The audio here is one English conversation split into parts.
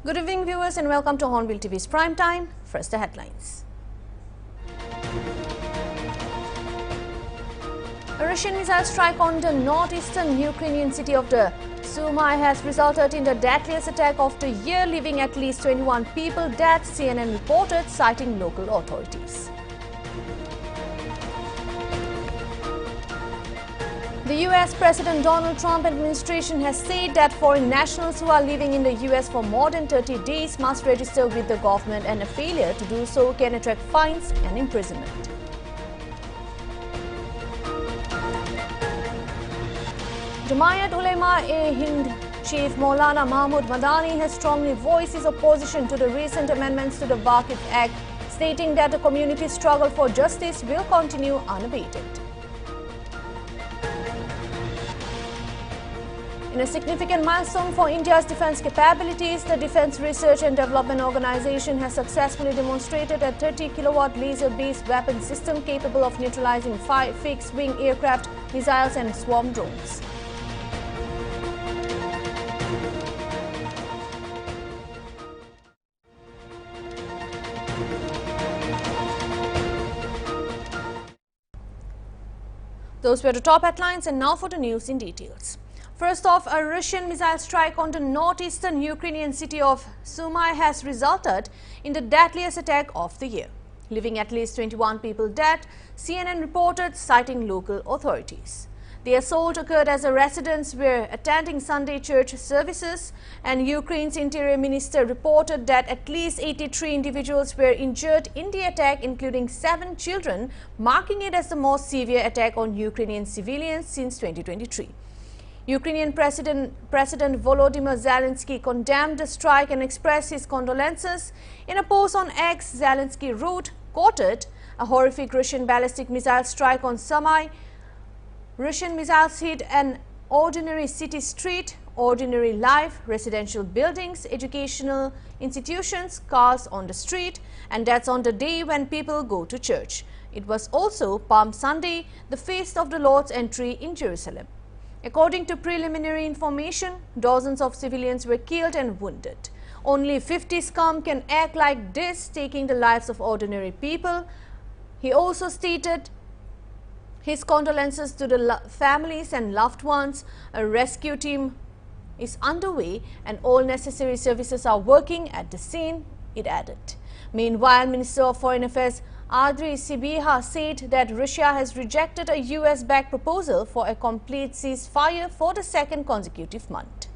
Good evening, viewers, and welcome to Hornbill TV's Prime Time. First, the headlines. A Russian missile strike on the northeastern Ukrainian city of the Sumy has resulted in the deadliest attack of the year, leaving at least 21 people dead, CNN reported, citing local authorities. The U.S. President Donald Trump administration has said that foreign nationals who are living in the U.S. for more than 30 days must register with the government, and a failure to do so can attract fines and imprisonment. Jamiat Ulema-e-Hind Chief Maulana Mahmood Madani has strongly voiced his opposition to the recent amendments to the Waqf Act, stating that the community's struggle for justice will continue unabated. In a significant milestone for India's defence capabilities, the Defence Research and Development Organisation has successfully demonstrated a 30-kilowatt laser-based weapon system capable of neutralising fixed-wing aircraft, missiles and swarm drones. Those were the top headlines, and now for the news in details. First off, a Russian missile strike on the northeastern Ukrainian city of Sumy has resulted in the deadliest attack of the year, leaving at least 21 people dead, CNN reported, citing local authorities. The assault occurred as the residents were attending Sunday church services, and Ukraine's interior minister reported that at least 83 individuals were injured in the attack, including 7 children, marking it as the most severe attack on Ukrainian civilians since 2023. Ukrainian President Volodymyr Zelensky condemned the strike and expressed his condolences. In a post on X, Zelensky wrote, quoted, "A horrific Russian ballistic missile strike on Sumy. Russian missiles hit an ordinary city street, ordinary life, residential buildings, educational institutions, cars on the street, and that's on the day when people go to church. It was also Palm Sunday, the feast of the Lord's entry in Jerusalem. According to preliminary information, dozens of civilians were killed and wounded. Only 50 scum can act like this, taking the lives of ordinary people." He also stated his condolences to the families and loved ones. A rescue team is underway and all necessary services are working at the scene, it added. Meanwhile, Minister of Foreign Affairs Adri Sibiha said that Russia has rejected a US-backed proposal for a complete ceasefire for the second consecutive month.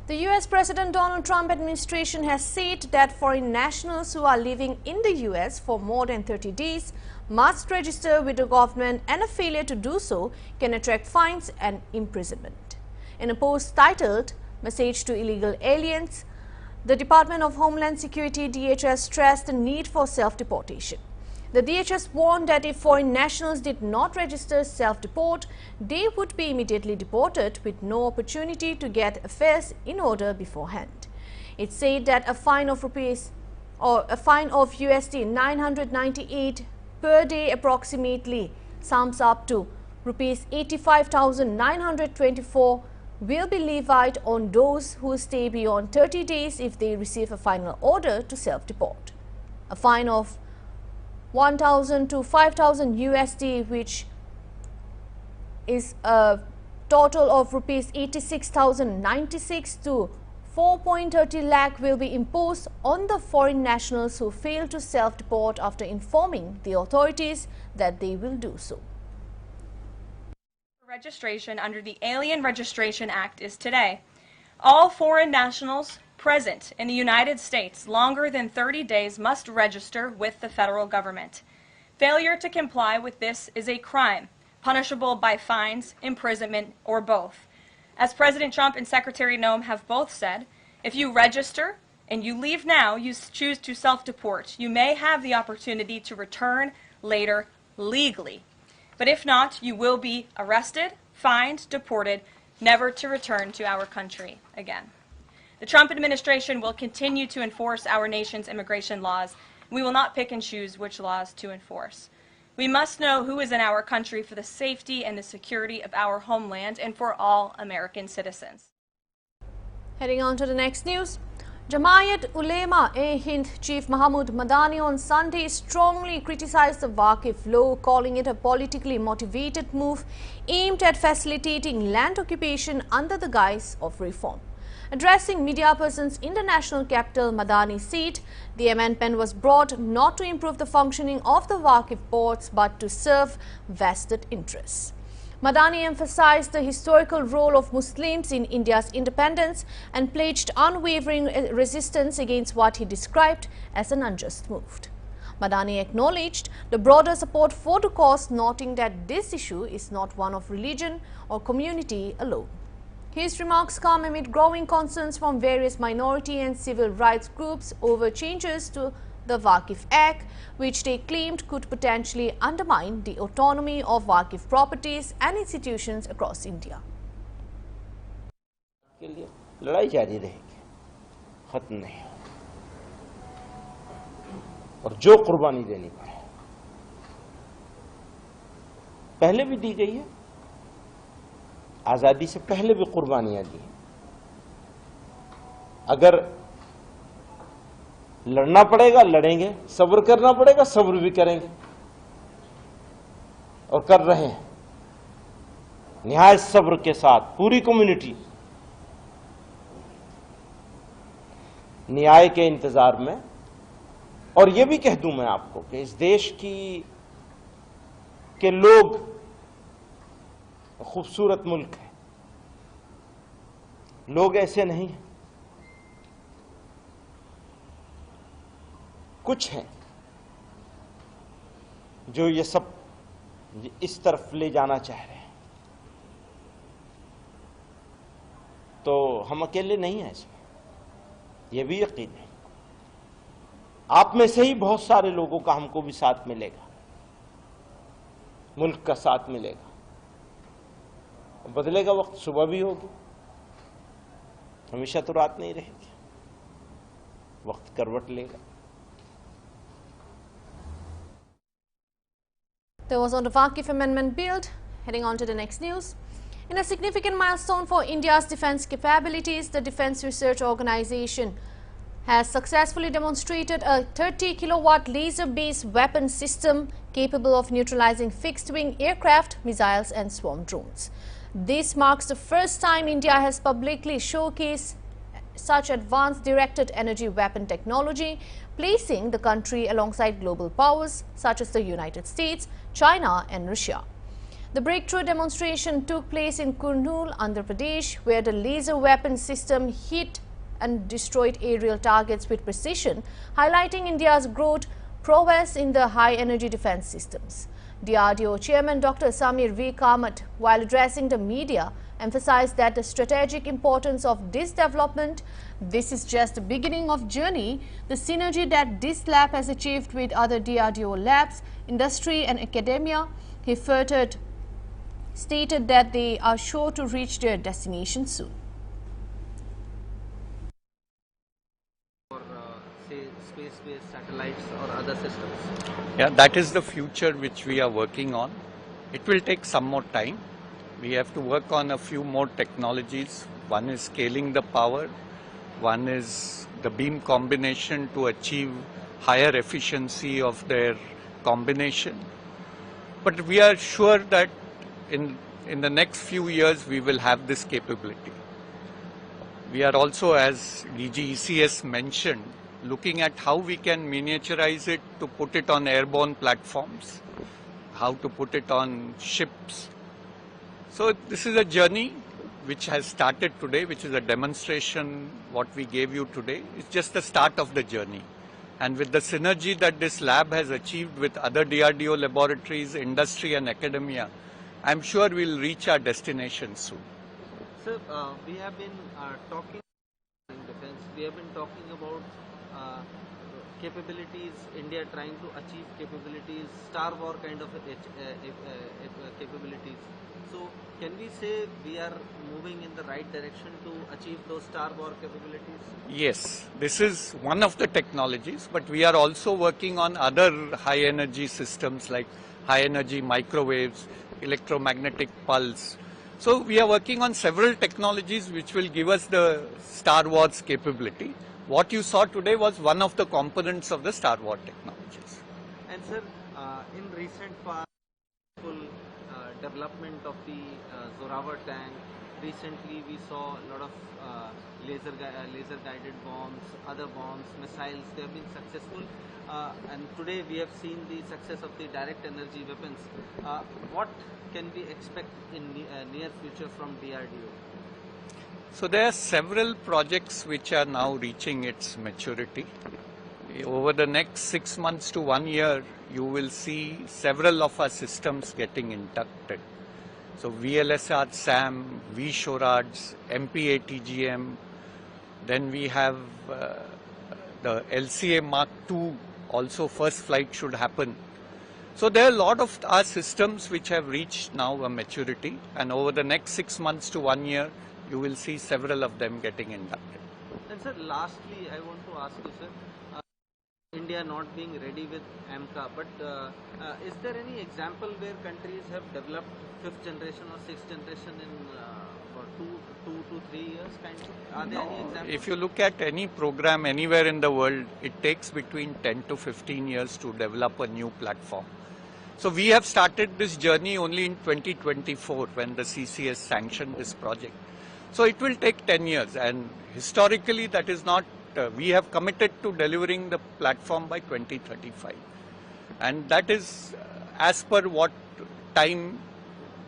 The U.S. President Donald Trump administration has said that foreign nationals who are living in the U.S. for more than 30 days must register with the government, and a failure to do so can attract fines and imprisonment. In a post titled "Message to Illegal Aliens," the Department of Homeland Security DHS stressed the need for self-deportation. The DHS warned that if foreign nationals did not register self-deport, they would be immediately deported with no opportunity to get affairs in order beforehand. It said that a fine of USD 998 per day approximately sums up to rupees 85,924 will be levied on those who stay beyond 30 days if they receive a final order to self-deport. A fine of 1,000 to 5,000 USD, which is a total of rupees 86,096 to 4.30 lakh, will be imposed on the foreign nationals who fail to self-deport after informing the authorities that they will do so. Registration under the Alien Registration Act is today. All foreign nationals present in the United States longer than 30 days must register with the federal government. Failure to comply with this is a crime, punishable by fines, imprisonment, or both. As President Trump and Secretary Noem have both said, if you register and you leave now, you choose to self-deport, you may have the opportunity to return later legally. But if not, you will be arrested, fined, deported, never to return to our country again. The Trump administration will continue to enforce our nation's immigration laws. We will not pick and choose which laws to enforce. We must know who is in our country for the safety and the security of our homeland and for all American citizens. Heading on to the next news. Jamaat Ulema-e-Hind Chief Mahmood Madani on Sunday strongly criticized the Waqf law, calling it a politically motivated move aimed at facilitating land occupation under the guise of reform. Addressing media persons in the national capital, Madani said the amendment was brought not to improve the functioning of the Waqf boards but to serve vested interests. Madani emphasized the historical role of Muslims in India's independence and pledged unwavering resistance against what he described as an unjust move. Madani acknowledged the broader support for the cause, noting that this issue is not one of religion or community alone. His remarks come amid growing concerns from various minority and civil rights groups over changes to the Waqf Act, which they claimed could potentially undermine the autonomy of Waqf properties and institutions across India. लड़ाई जारी रहेगी, खत्म नहीं और जो कुर्बानी देनी पड़े पहले भी दी गई है, आजादी से पहले भी कुर्बानियां दी। अगर लड़ना पड़ेगा लड़ेंगे, सब्र करना पड़ेगा सब्र भी करेंगे और कर रहे हैं निहायत सब्र के साथ। पूरी कम्युनिटी न्याय के इंतजार में। और यह भी कह दूं मैं आपको कि इस देश के लोग खूबसूरत मुल्क है, लोग ऐसे नहीं हैं, कुछ हैं जो ये सब इस तरफ ले जाना चाह रहे हैं। तो हम अकेले नहीं हैं इसमें, यह भी यकीन है। आप में से ही बहुत सारे लोगों का हमको भी साथ मिलेगा, मुल्क का साथ मिलेगा। बदलेगा वक्त, सुबह भी होगी, हमेशा तो रात नहीं रहेगी, वक्त करवट लेगा। There was on the Waqf Amendment Bill. Heading on to the next news. In a significant milestone for India's defense capabilities, the Defense Research Organization has successfully demonstrated a 30-kilowatt laser-based weapon system capable of neutralizing fixed-wing aircraft, missiles and swarm drones. This marks the first time India has publicly showcased such advanced directed energy weapon technology, placing the country alongside global powers such as the United States, China and Russia. The breakthrough demonstration took place in Kurnool, Andhra Pradesh, where the laser weapon system hit and destroyed aerial targets with precision, highlighting India's growth prowess in the high-energy defense systems. DRDO Chairman Dr. Samir V. Kamath, while addressing the media, emphasized that the strategic importance of this development, this is just the beginning of journey, the synergy that this lab has achieved with other DRDO labs, industry and academia. He further stated that they are sure to reach their destination soon. For say space-based satellites or other systems? Yeah, that is the future which we are working on. It will take some more time. We have to work on a few more technologies. One is scaling the power. One is the beam combination to achieve higher efficiency of their combination. But we are sure that in the next few years we will have this capability. We are also, as DG ECS mentioned, looking at how we can miniaturize it to put it on airborne platforms, how to put it on ships. So this is a journey which has started today, which is a demonstration. What we gave you today is just the start of the journey. And with the synergy that this lab has achieved with other DRDO laboratories, industry and academia, I'm sure we'll reach our destination soon. Sir, we have been talking in defense, we have been talking about capabilities, India trying to achieve capabilities, Star War kind of capabilities. So can we say we are moving in the right direction to achieve those Star War capabilities? Yes, this is one of the technologies, but we are also working on other high energy systems like high energy microwaves, electromagnetic pulse. So we are working on several technologies which will give us the Star Wars capability. What you saw today was one of the components of the Star Wars technologies. And sir, in recent past, development of the Zorawar tank. Recently, we saw a lot of laser guided bombs, other bombs, missiles. They have been successful, and today we have seen the success of the direct energy weapons. What can we expect in near future from DRDO? So there are several projects which are now reaching its maturity. Over the next 6 months to 1 year, you will see several of our systems getting inducted. So VLSR SAM, VSHORADS, MPATGM, then we have the LCA Mark II, also first flight should happen. So there are a lot of our systems which have reached now a maturity, and over the next 6 months to 1 year, you will see several of them getting inducted. And sir, lastly, I want to ask you, sir, India not being ready with AMCA, but is there any example where countries have developed 5th generation or 6th generation in for 2 to 3 years kind of? Are there any examples? If you look at any program anywhere in the world, it takes between 10 to 15 years to develop a new platform. So we have started this journey only in 2024 when the CCS sanctioned this project. So it will take 10 years, and historically that is not, we have committed to delivering the platform by 2035. And that is as per what time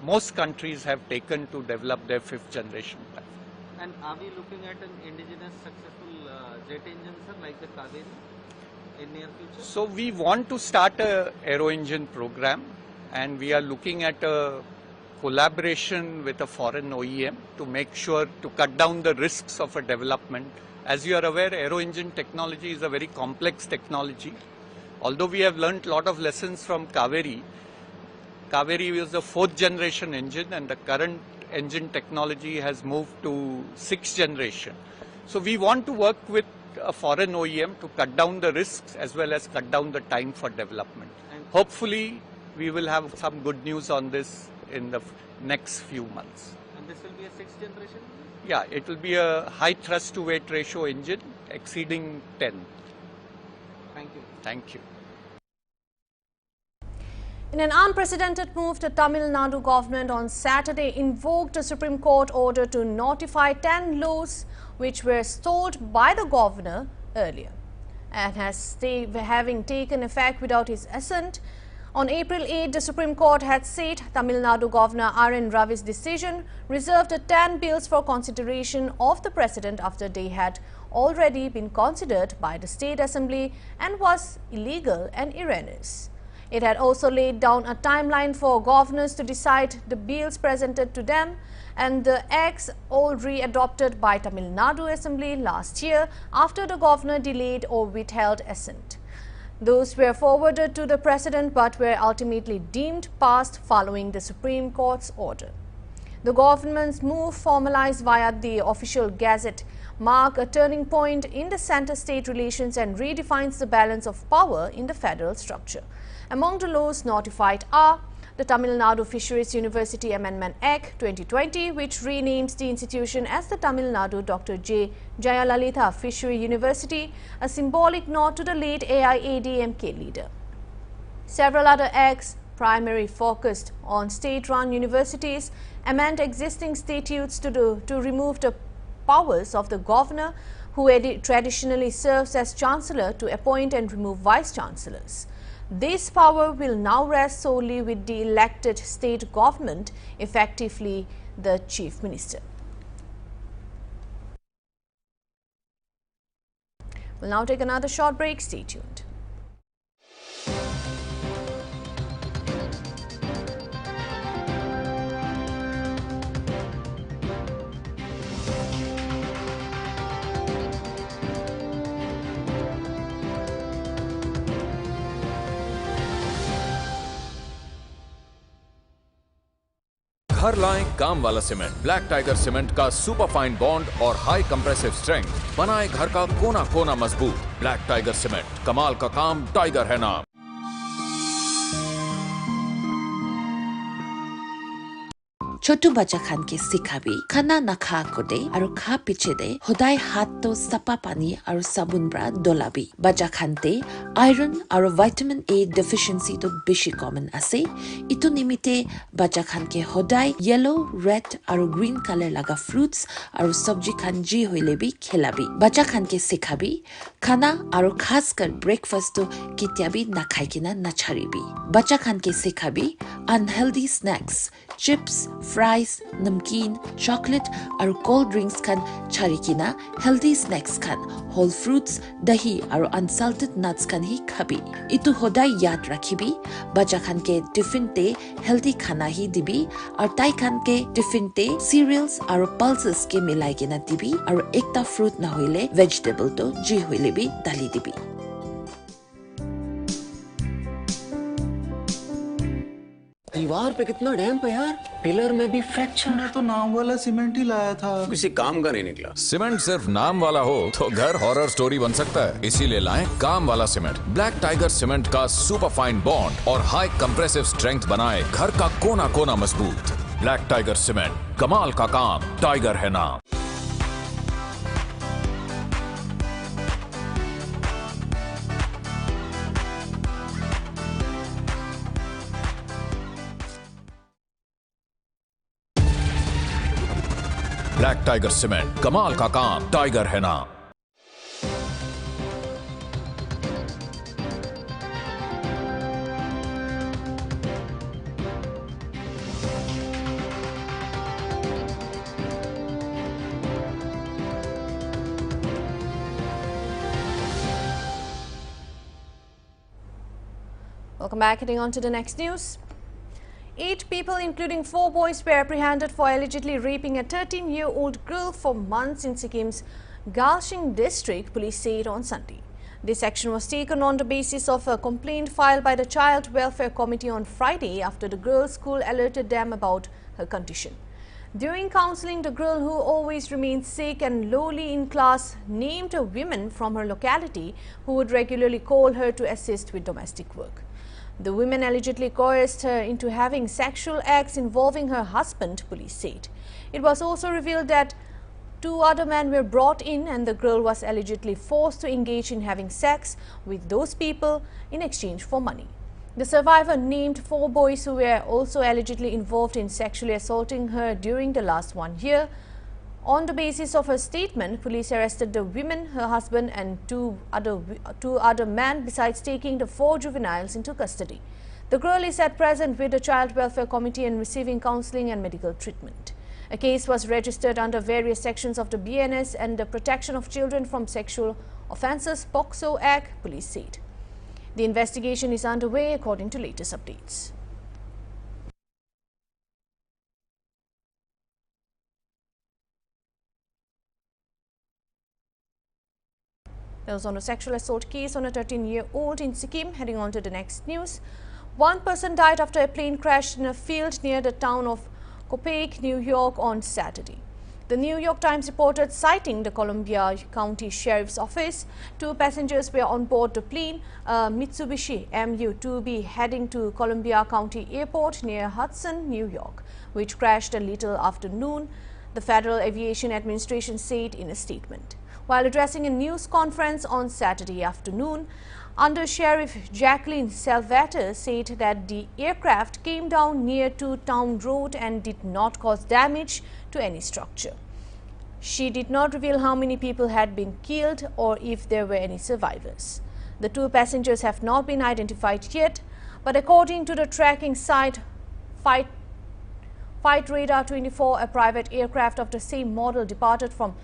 most countries have taken to develop their 5th generation platform. And are we looking at an indigenous successful jet engine, sir, like the Kaveri in near future? So we want to start a aero engine program, and we are looking at a collaboration with a foreign OEM to make sure to cut down the risks of a development. As you are aware, aero engine technology is a very complex technology. Although we have learnt a lot of lessons from Kaveri, Kaveri was the 4th generation engine, and the current engine technology has moved to 6th generation. So we want to work with a foreign OEM to cut down the risks as well as cut down the time for development. And hopefully we will have some good news on this in the next few months. And this will be a 6th generation? Yeah, it will be a high thrust to weight ratio engine exceeding 10. Thank you. Thank you. In an unprecedented move, the Tamil Nadu government on Saturday invoked a Supreme Court order to notify 10 laws which were stalled by the governor earlier and having taken effect without his assent. On April 8, the Supreme Court had said Tamil Nadu Governor R.N. Ravi's decision reserved 10 bills for consideration of the President after they had already been considered by the State Assembly and was illegal and erroneous. It had also laid down a timeline for governors to decide the bills presented to them, and the acts already adopted by Tamil Nadu Assembly last year after the governor delayed or withheld assent. Those were forwarded to the President but were ultimately deemed passed following the Supreme Court's order. The government's move, formalized via the official gazette, marks a turning point in the center-state relations and redefines the balance of power in the federal structure. Among the laws notified are the Tamil Nadu Fisheries University Amendment Act 2020, which renames the institution as the Tamil Nadu Dr. J. Jayalalitha Fishery University, a symbolic nod to the late AIADMK leader. Several other acts, primarily focused on state-run universities, amend existing statutes to remove the powers of the governor, who traditionally serves as chancellor, to appoint and remove vice-chancellors. This power will now rest solely with the elected state government, effectively the chief minister. We'll now take another short break. Stay tuned. घर लाएं काम वाला cement. Black tiger cement का super fine bond और high compressive strength बनाए घर का कोना कोना मजबूत। ब्लैक टाइगर सीमेंट, कमाल का काम, टाइगर है नाम। छोटू बच्चा खान के सिखाबी खाना नाखा कोदे और खा पीछे दे हुदाय हाथ तो सपा पानी और साबुन ब्रा दोलाबी। बच्चा खान ते आयरन और विटामिन ए डेफिशिएंसी तो बेशी कॉमन आसे। इतो निमित्ते बच्चा खान के हुदाय येलो, रेड और ग्रीन कलर लगा फ्रूट्स और सब्जी खान जी होइले भी खिलाबी। बच्चा खान के सिखाबी खाना और खासकर ब्रेकफास्ट तो कित्याबी ना खाई किना ना छारीबी। बच्चा खान के सिखाबी अनहेल्दी स्नैक्स, चिप्स, फ्राइज, नमकीन, चॉकलेट और कोल्ड ड्रिंक्स खान छारीकिना हेल्दी स्नैक्स खान, होल फ्रूट्स, दही और अनसाल्टेड नट्स खान ही खाबी। इतु होदाय याद रखीबी बच्चा खान के टिफिन ते हेल्दी खाना ही दिबी और ताई खान के टिफिन ते सीरियल्स और पल्सेस के मिलाई के ना दिबी और एकता फ्रूट ना होइले वेजिटेबल तो जी होइले भी डाली दिबी। दीवार पे कितना डैम्प है यार, पिलर में भी फ्रैक्चर। मैं तो नाम वाला सीमेंट ही लाया था, किसी काम का नहीं निकला। सीमेंट सिर्फ नाम वाला हो तो घर हॉरर स्टोरी बन सकता है, इसीलिए लाएं काम वाला सीमेंट। ब्लैक टाइगर सीमेंट का सुपर फाइन बॉन्ड और हाई कंप्रेसिव स्ट्रेंथ बनाए घर का कोना कोना मजबूत। ब्लैक टाइगर सीमेंट, कमाल का काम, टाइगर है नाम। ब्लैक टाइगर सीमेंट, कमाल का काम, टाइगर है नाम। Welcome back. Heading on to the next news. 8 people, including 4 boys, were apprehended for allegedly raping a 13-year-old girl for months in Sikkim's Galshing district, police said on Sunday. This action was taken on the basis of a complaint filed by the Child Welfare Committee on Friday after the girl's school alerted them about her condition. During counseling, the girl, who always remained sick and lowly in class, named a woman from her locality who would regularly call her to assist with domestic work. The women allegedly coerced her into having sexual acts involving her husband, police said. It was also revealed that 2 other men were brought in and the girl was allegedly forced to engage in having sex with those people in exchange for money. The survivor named 4 boys who were also allegedly involved in sexually assaulting her during the last 1 year. On the basis of her statement, police arrested the women, her husband and two other men, besides taking the 4 juveniles into custody. The girl is at present with the Child Welfare Committee and receiving counseling and medical treatment. A case was registered under various sections of the BNS and the Protection of Children from Sexual Offences (POCSO) Act, police said. The investigation is underway according to latest updates. There was on a sexual assault case on a 13-year-old in Sikkim. Heading on to the next news. 1 person died after a plane crashed in a field near the town of Copiague, New York on Saturday. The New York Times reported, citing the Columbia County Sheriff's Office, 2 passengers were on board the plane, a Mitsubishi MU-2B, heading to Columbia County Airport near Hudson, New York, which crashed a little after noon, the Federal Aviation Administration said in a statement. While addressing a news conference on Saturday afternoon, Under Sheriff Jacqueline Salvator said that the aircraft came down near to Town Road and did not cause damage to any structure. She did not reveal how many people had been killed or if there were any survivors. The 2 passengers have not been identified yet, but according to the tracking site Flight Radar 24, a private aircraft of the same model departed from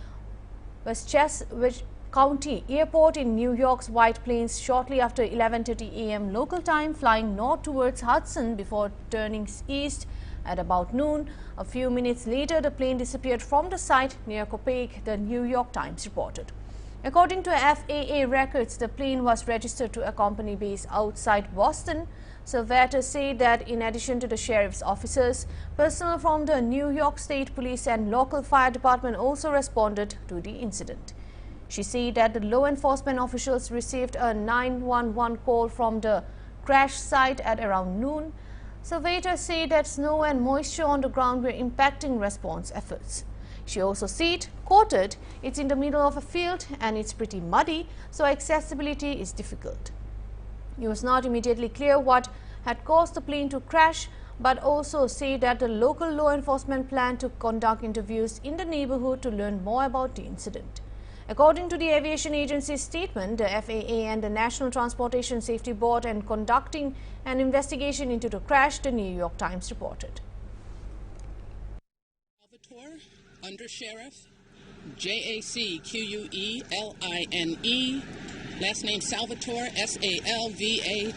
Westchester County Airport in New York's White Plains shortly after 11:30 a.m. local time, flying north towards Hudson before turning east at about noon. A few minutes later, the plane disappeared from the site near Copiague, the New York Times reported. According to FAA records, the plane was registered to a company base outside Boston. Surveyors say that in addition to the sheriff's officers, personnel from the New York State Police and local fire department also responded to the incident. She said that the law enforcement officials received a 911 call from the crash site at around noon. Surveyors say that snow and moisture on the ground were impacting response efforts. She also said, quoted, "It's in the middle of a field and it's pretty muddy, so accessibility is difficult." It was not immediately clear what had caused the plane to crash, but also said that the local law enforcement planned to conduct interviews in the neighborhood to learn more about the incident. According to the aviation agency's statement, the FAA and the National Transportation Safety Board are conducting an investigation into the crash, the New York Times reported. Salvatore, Under Sheriff, Jacqueline, last name Salvatore, Salvatore.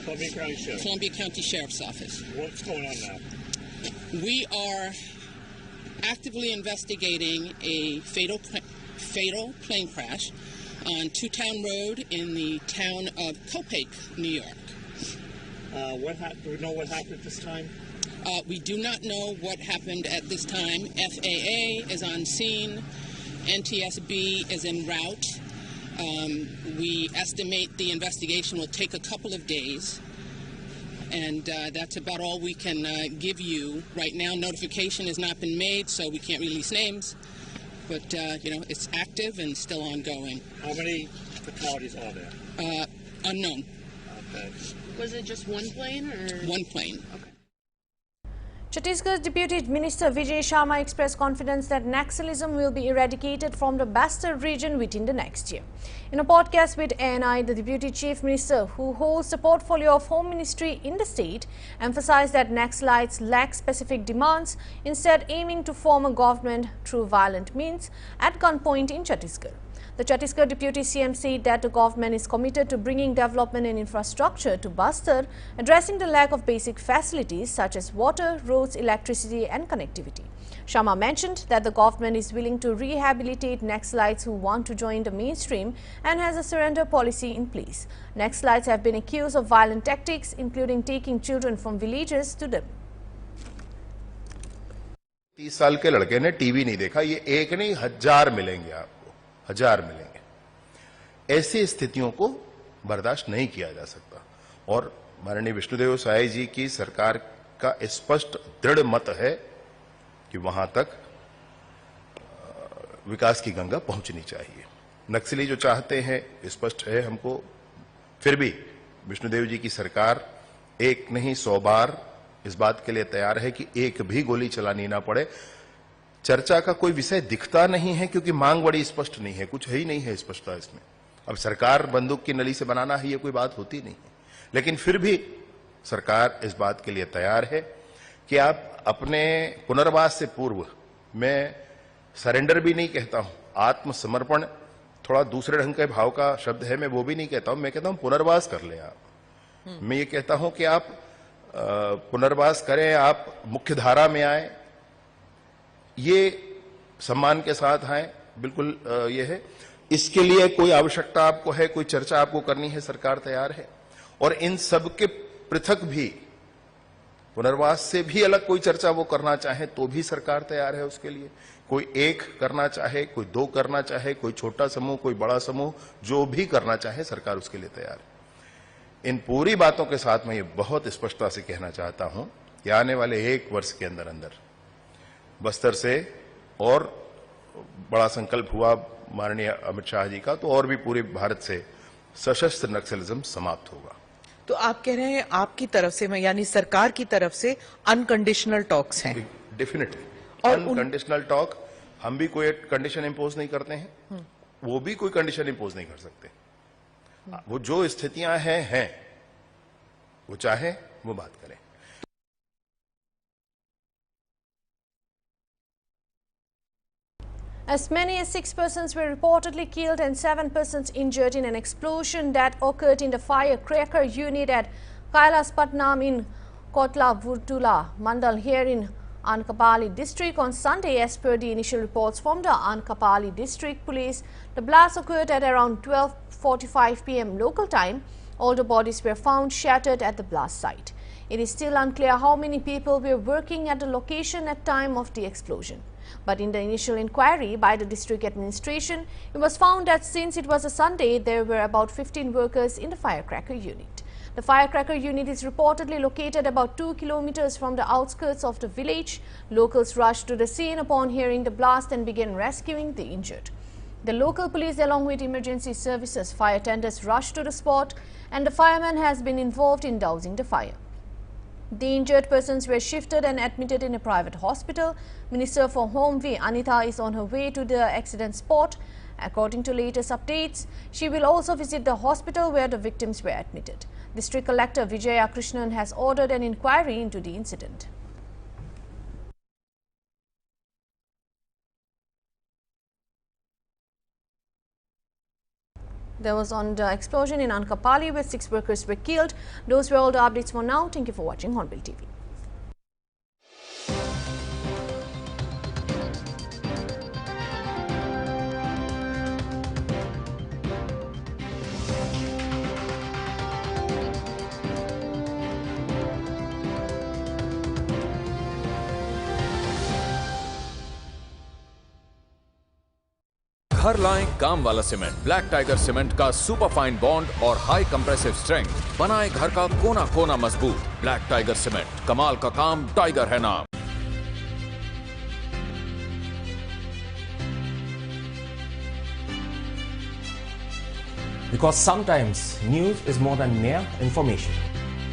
Columbia County Sheriff. Columbia County Sheriff's Office. What's going on now? We are actively investigating a fatal plane crash on Two-Town Road in the town of Copake, New York. Do we know what happened at this time? We do not know what happened at this time. FAA is on scene. NTSB is en route. We estimate the investigation will take a couple of days. And that's about all we can give you right now. Notification has not been made, so we can't release names. But, it's active and still ongoing. How many fatalities are there? Unknown. Okay. Was it just one plane or? One plane. Okay. Chhattisgarh's Deputy Minister Vijay Sharma expressed confidence that Naxalism will be eradicated from the Bastard region within the next year. In a podcast with ANI, the Deputy Chief Minister, who holds the portfolio of Home Ministry in the state, emphasized that Naxalites lack specific demands, instead aiming to form a government through violent means at gunpoint in Chhattisgarh. The Chhattisgarh Deputy CM said that the government is committed to bringing development and infrastructure to Bastard, addressing the lack of basic facilities such as water, roads, electricity and connectivity. Sharma mentioned that the government is willing to rehabilitate Naxalites who want to join the mainstream and has a surrender policy in place. Naxalites have been accused of violent tactics, including taking children from villages to them. 30 साल के लड़के ने TV नहीं देखा, ये एक नहीं 1000 मिलेंगे आपको, 1000 मिलेंगे। ऐसी स्थितियों को बर्दाश्त नहीं किया जा सकता और माननीय विष्णुदेव साय जी की सरकार का स्पष्ट दृढ़ मत है कि वहां तक विकास की गंगा पहुंचनी चाहिए। नक्सली जो चाहते हैं स्पष्ट है हमको, फिर भी विष्णुदेव जी की सरकार एक नहीं 100 बार इस बात के लिए तैयार है कि एक भी गोली चलानी ना पड़े। चर्चा का कोई विषय दिखता नहीं है क्योंकि मांग बड़ी स्पष्ट नहीं है, कुछ है ही नहीं है स्पष्टता इसमें। अब सरकार बंदूक की नली से बनाना है ये कोई बात होती नहीं है, लेकिन फिर भी सरकार इस बात के लिए तैयार है कि आप अपने पुनर्वास से पूर्व, मैं सरेंडर भी नहीं कहता हूं, आत्मसमर्पण थोड़ा दूसरे ढंग के भाव का शब्द है, मैं वो भी नहीं कहता हूं, मैं कहता हूं पुनर्वास कर लें आप। मैं ये कहता हूं कि आप पुनर्वास करें, आप मुख्य धारा में आए, ये सम्मान के साथ आए, बिल्कुल ये है। इसके लिए कोई आवश्यकता आपको है, कोई चर्चा आपको करनी है, सरकार तैयार है। और इन सब के पृथक भी पुनर्वास से भी अलग कोई चर्चा वो करना चाहे तो भी सरकार तैयार है उसके लिए। कोई एक करना चाहे, कोई 2 करना चाहे, कोई छोटा समूह, कोई बड़ा समूह, जो भी करना चाहे सरकार उसके लिए तैयार है। इन पूरी बातों के साथ मैं ये बहुत स्पष्टता से कहना चाहता हूं कि आने वाले 1 वर्ष के अंदर अंदर बस्तर से और बड़ा संकल्प हुआ माननीय अमित शाह जी का, तो और भी पूरे भारत से सशस्त्र नक्सलिज्म समाप्त होगा। तो आप कह रहे हैं आपकी तरफ से, यानी सरकार की तरफ से अनकंडीशनल टॉक्स हैं? Definitely unconditional talk. हम भी कोई कंडीशन इंपोज नहीं करते हैं, वो भी कोई कंडीशन इंपोज नहीं कर सकते। वो जो स्थितियां हैं वो चाहे वो बात करें। As many as 6 persons were reportedly killed and 7 persons injured in an explosion that occurred in the firecracker unit at Kailaspatnam in Kotla Vurtula Mandal here in Anakapali district on Sunday. As per the initial reports from the Anakapali district police, the blast occurred at around 12:45 p.m. local time. All the bodies were found shattered at the blast site. It is still unclear how many people were working at the location at time of the explosion. But in the initial inquiry by the district administration, it was found that since it was a Sunday, there were about 15 workers in the firecracker unit. The firecracker unit is reportedly located about 2 kilometers from the outskirts of the village. Locals rushed to the scene upon hearing the blast and began rescuing the injured. The local police along with emergency services fire tenders rushed to the spot, and the fireman has been involved in dousing the fire. The injured persons were shifted and admitted in a private hospital. Minister for Home V. Anita is on her way to the accident spot. According to latest updates, she will also visit the hospital where the victims were admitted. District Collector Vijaya Krishnan has ordered an inquiry into the incident. There was an explosion in Anakapali where 6 workers were killed. Those were all the updates for now. Thank you for watching Hornbill TV. घर लाएं काम वाला cement. Black tiger cement का super fine bond और high compressive strength बनाए घर का कोना कोना मजबूत। ब्लैक टाइगर सीमेंट, कमाल का काम, टाइगर है नाम। Because sometimes news is more than mere information.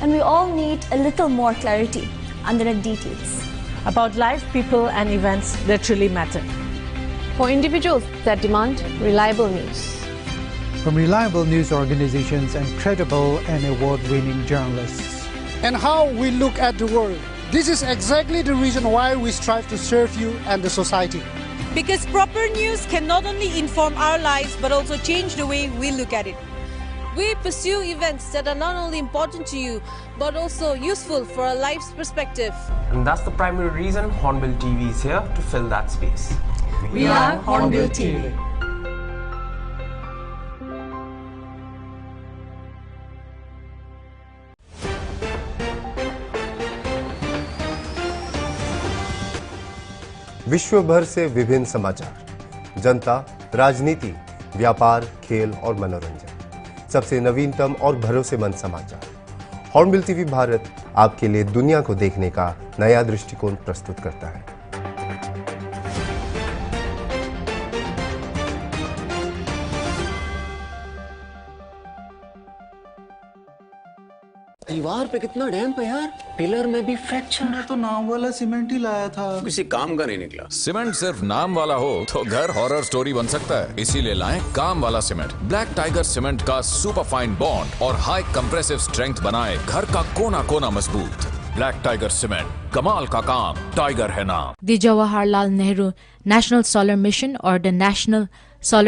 And we all need a little more clarity under the details. About live people and events that really matter. For individuals that demand reliable news. From reliable news organizations and credible and award-winning journalists. And how we look at the world. This is exactly the reason why we strive to serve you and the society. Because proper news can not only inform our lives but also change the way we look at it. We pursue events that are not only important to you but also useful for our life's perspective. And that's the primary reason Hornbill TV is here to fill that space. We are Hornbill TV. विश्व भर से विभिन्न समाचार, जनता, राजनीति, व्यापार, खेल और मनोरंजन, सबसे नवीनतम और भरोसेमंद समाचार। हॉर्नबिल टीवी भारत आपके लिए दुनिया को देखने का नया दृष्टिकोण प्रस्तुत करता है। दीवार पे कितना डैम्प है यार, पिलर में भी फ्रैक्चर। मैं तो नाम वाला सीमेंट ही लाया था। किसी काम का नहीं निकला। सीमेंट सिर्फ नाम वाला हो तो घर हॉरर स्टोरी बन सकता है, इसीलिए लाएं काम वाला सीमेंट। ब्लैक टाइगर सीमेंट का सुपर फाइन बॉन्ड और हाई कंप्रेसिव स्ट्रेंथ बनाए घर का कोना कोना मजबूत। ब्लैक टाइगर सीमेंट, कमाल का काम, टाइगर है नाम। The Jawaharlal Nehru National Solar Mission or the National Solar